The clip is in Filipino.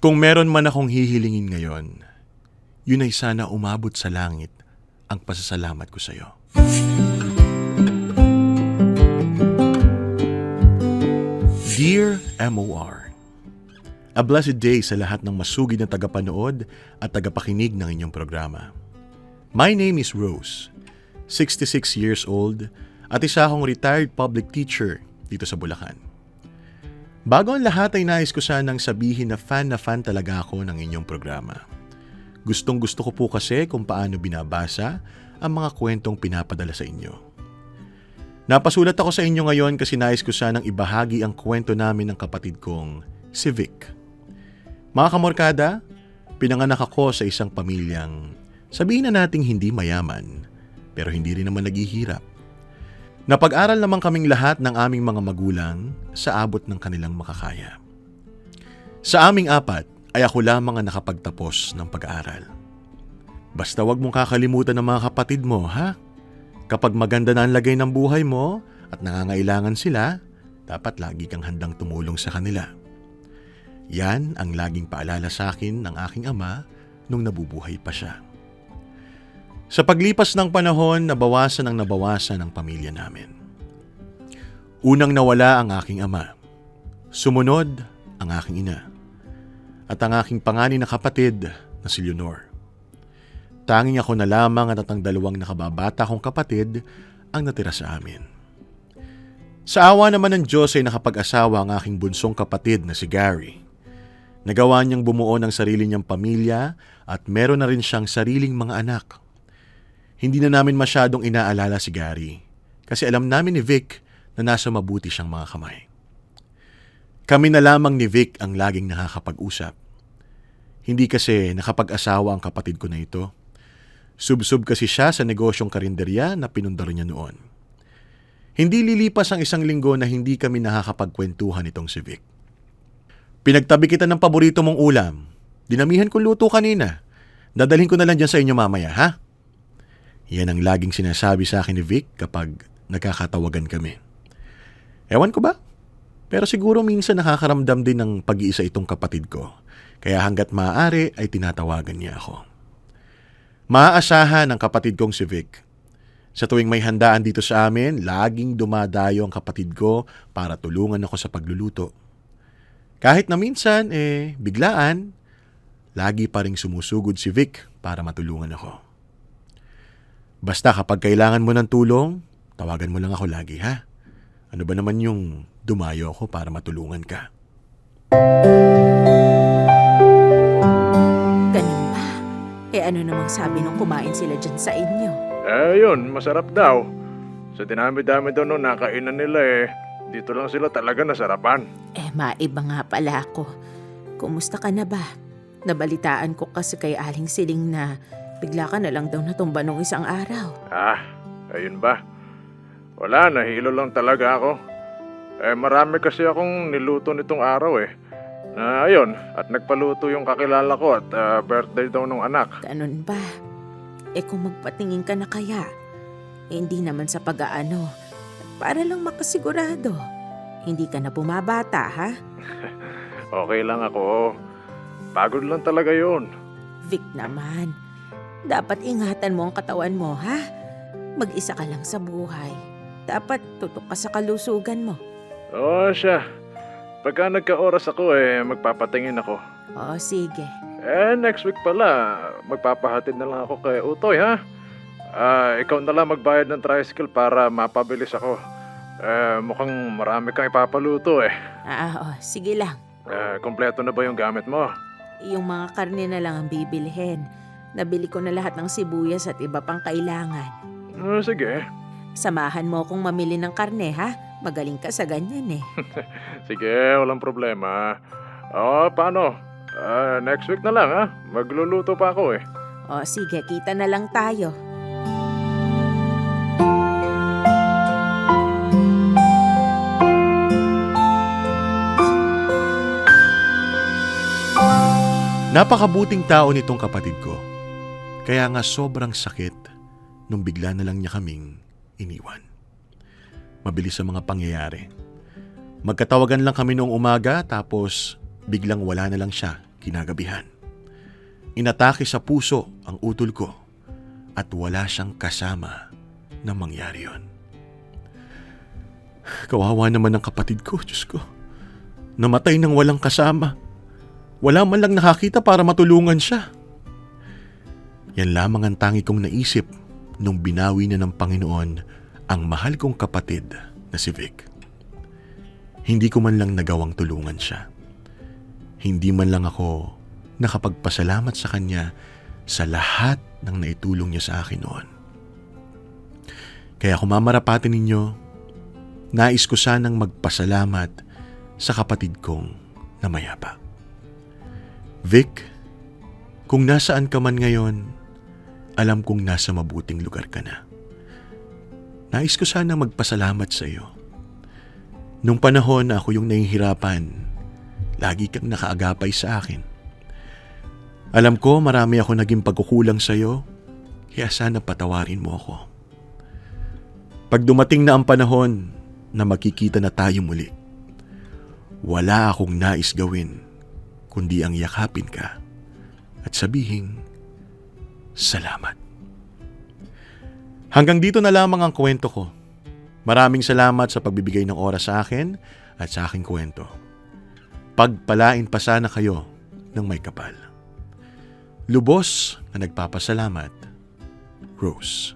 Kung meron man akong hihilingin ngayon, yun ay sana umabot sa langit ang pasasalamat ko sa iyo. Dear MOR, a blessed day sa lahat ng masugid na tagapanood at tagapakinig ng inyong programa. My name is Rose, 66 years old at isa akong retired public teacher dito sa Bulacan. Bago ang lahat ay nais ko sanang sabihin na fan talaga ako ng inyong programa. Gustong gusto ko po kasi kung paano binabasa ang mga kwentong pinapadala sa inyo. Napasulat ako sa inyo ngayon kasi nais ko sanang ibahagi ang kwento namin ng kapatid kong si Vic. Mga kamorkada, pinanganak ako sa isang pamilyang sabihin na nating hindi mayaman, pero hindi rin naman naghihirap. Napag-aral naman kaming lahat ng aming mga magulang sa abot ng kanilang makakaya. Sa aming apat ay ako lamang ang nakapagtapos ng pag-aaral. Basta wag mong kakalimutan ng mga kapatid mo, ha? Kapag maganda na ang lagay ng buhay mo at nangangailangan sila, dapat lagi kang handang tumulong sa kanila. Yan ang laging paalala sa akin ng aking ama nung nabubuhay pa siya. Sa paglipas ng panahon, nabawasan ang pamilya namin. Unang nawala ang aking ama. Sumunod ang aking ina. At ang aking panganay na kapatid na si Leonor. Tanging ako na lamang at ang dalawang nakababata kong kapatid ang natira sa amin. Sa awa naman ng Diyos ay nakapag-asawa ang aking bunsong kapatid na si Gary. Nagawa niyang bumuo ng sarili niyang pamilya at meron na rin siyang sariling mga anak. Hindi na namin masyadong inaalala si Gary kasi alam namin ni Vic na nasa mabuti siyang mga kamay. Kami na lamang ni Vic ang laging nakakapag-usap. Hindi kasi nakapag-asawa ang kapatid ko na ito. Subsub kasi siya sa negosyong karinderya na pinundar niya noon. Hindi lilipas ang isang linggo na hindi kami nakakapagkwentuhan itong si Vic. Pinagtabi kita ng paborito mong ulam. Dinamihan ko luto kanina. Dadalhin ko na lang dyan sa inyo mamaya, ha? Yan ang laging sinasabi sa akin ni Vic kapag nagkakatawagan kami. Ewan ko ba? Pero siguro minsan nakakaramdam din ng pag-iisa itong kapatid ko. Kaya hanggat maaari ay tinatawagan niya ako. Maaasahan ang kapatid kong si Vic. Sa tuwing may handaan dito sa amin, laging dumadayo ang kapatid ko para tulungan ako sa pagluluto. Kahit na minsan, biglaan, lagi pa ring sumusugod si Vic para matulungan ako. Basta kapag kailangan mo ng tulong, tawagan mo lang ako lagi, ha? Ano ba naman yung dumayo ako para matulungan ka? Ano namang sabi nung kumain sila dyan sa inyo? Yun, masarap daw. Sa dinami-dami daw nung nakainan nila dito lang sila talaga nasarapan. Maiba nga pala ako. Kumusta ka na ba? Nabalitaan ko kasi kay Aling Siling na bigla ka na lang daw natumba nung isang araw. Ayun ba? Wala, nahilo lang talaga ako. Marami kasi akong niluto nitong araw ayun, at nagpaluto yung kakilala ko at birthday daw ng anak. Ganun ba? Kung magpatingin ka na kaya, hindi naman sa pag-aano. Para lang makasigurado. Hindi ka na bumabata, ha? Okay lang ako. Pagod lang talaga yun. Vic naman, dapat ingatan mo ang katawan mo, ha? Mag-isa ka lang sa buhay. Dapat tutok ka sa kalusugan mo. Oo siya. Pagka nagka-oras ako magpapatingin ako. Oo, sige. Next week pala, magpapahatid na lang ako kay Utoy, ha? Ikaw na lang magbayad ng tricycle para mapabilis ako. Mukhang marami kang ipapaluto Sige lang. Kompleto na ba yung gamit mo? Yung mga karne na lang ang bibilhin. Nabili ko na lahat ng sibuyas at iba pang kailangan. Sige. Samahan mo akong mamili ng karne, ha? Magaling ka sa ganyan Sige, walang problema. Paano? Next week na lang, ha? Magluluto pa ako Sige, kita na lang tayo. Napakabuting tao nitong kapatid ko. Kaya nga sobrang sakit nung bigla na lang niya kaming iniwan. Mabilis sa mga pangyayari. Magkatawagan lang kami noong umaga tapos biglang wala na lang siya kinagabihan. Inatake sa puso ang utol ko at wala siyang kasama na mangyari yon. Kawawa naman ang kapatid ko, Diyos ko. Namatay nang walang kasama. Wala man lang nakakita para matulungan siya. Yan lamang ang tangi kong naisip nung binawi na ng Panginoon ang mahal kong kapatid na si Vic. Hindi ko man lang nagawang tulungan siya. Hindi man lang ako nakapagpasalamat sa kanya sa lahat ng naitulong niya sa akin noon. Kaya kung mamarapatin ninyo, nais ko sanang magpasalamat sa kapatid kong namayapa. Vic, kung nasaan ka man ngayon, alam kong nasa mabuting lugar ka na. Nais ko sana magpasalamat sa iyo. Nung panahon na ako yung nahihirapan, lagi kang nakaagapay sa akin. Alam ko marami ako naging pagkukulang sa iyo, kaya sana patawarin mo ako. Pag dumating na ang panahon na magkikita na tayo muli, wala akong nais gawin kundi ang yakapin ka at sabihing salamat. Hanggang dito na lamang ang kwento ko. Maraming salamat sa pagbibigay ng oras sa akin at sa aking kwento. Pagpalain pa sana kayo ng may kapal. Lubos na nagpapasalamat, Rose.